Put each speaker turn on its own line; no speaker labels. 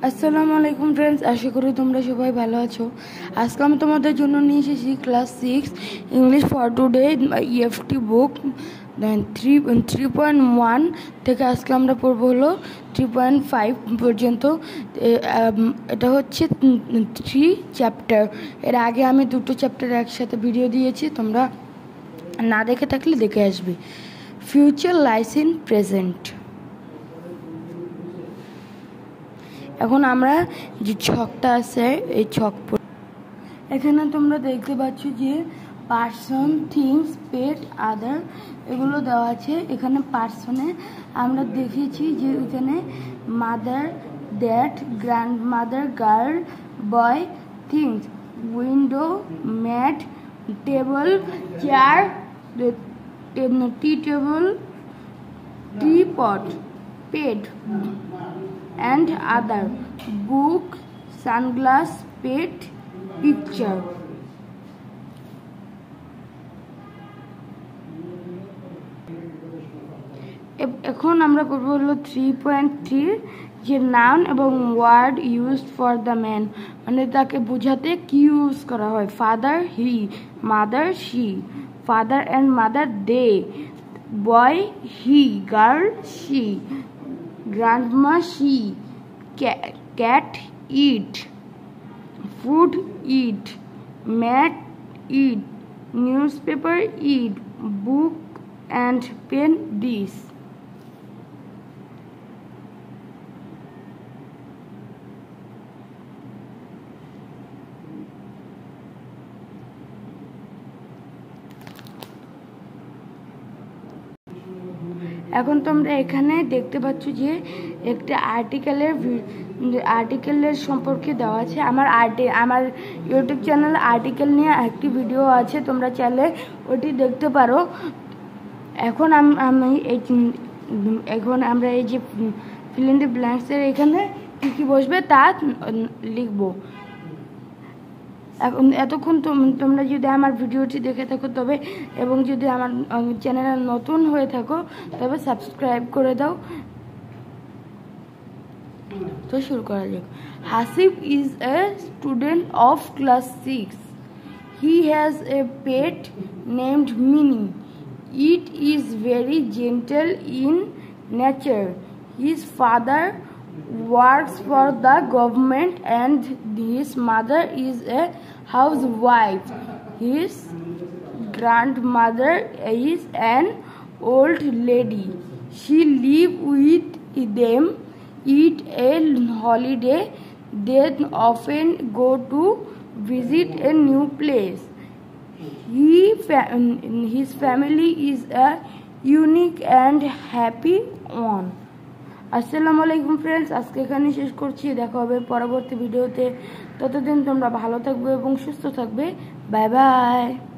আসসালামু আলাইকুম ফ্রেন্ডস, আশা করি তোমরা সবাই ভালো আছো। আজকে আমি তোমাদের জন্য নিয়ে এসেছি class 6 English for today EFT book 3.1 থেকে আজকে আমরা পড়বো হলো 3.5 পর্যন্ত। এটা হচ্ছে 3 চ্যাপ্টার। এর আগে আমি 2 চ্যাপ্টার একসাথে ভিডিও দিয়েছি, তোমরা না দেখে থাকলে দেখে আসবে। Future lies in present. এখন আমরা যে ছকটা আছে এই ছক এখানে তোমরা দেখতে পাচ্ছ যে পার্সন, থিংস, পেট, আদার এগুলো দেওয়া আছে। এখানে পার্সনে আমরা দেখেছি যে এখানে mother, dad, grandmother, girl, boy, things, window, mat, table, chair, tea table, teapot, pet and other, book, sunglass, pet, picture. এখন আমরা পড়ব হলো 3.3 যে নাউন এবং word used for the man, মানে তাকে বোঝাতে কি ইউজ করা হয়। Father he, mother she, father and mother they, boy he, girl she, grandma she, cat eat, food eat, mat eat, newspaper eat, book and pen this. এখন তোমরা এখানে দেখতে পাচ্ছ যে একটা আর্টিকেলের সম্পর্কে দেওয়া আছে। আমার ইউটিউব চ্যানেল আর্টিকেল নিয়ে একটি ভিডিও আছে, তোমরা চাইলে ওটি দেখতে পারো। এখন আমরা এই যে ফিল ইন দ্য ব্ল্যাঙ্কসের এখানে কী কী বসবে তা লিখবো। এখন এতক্ষণ তোমরা যদি আমার ভিডিওটি দেখে থাকো তবে এবং যদি আমার চ্যানেলে নতুন হয়ে থাকো তবে সাবস্ক্রাইব করে দাও। তো শুরু করা যাক। Hasib is a student of class 6. He has a pet named Mini. It is very gentle in nature. His father works for the government and his mother is a housewife. His grandmother is an old lady. She lives with them, eat a holiday, then often go to visit a new place. His family is a unique and happy one. আসসালামু আলাইকুম friends, আজকে এখানে শেষ করছি। দেখা হবে পরবর্তী ভিডিওতে। ততদিন তোমরা ভালো থাকবে এবং সুস্থ থাকবে। Bye bye.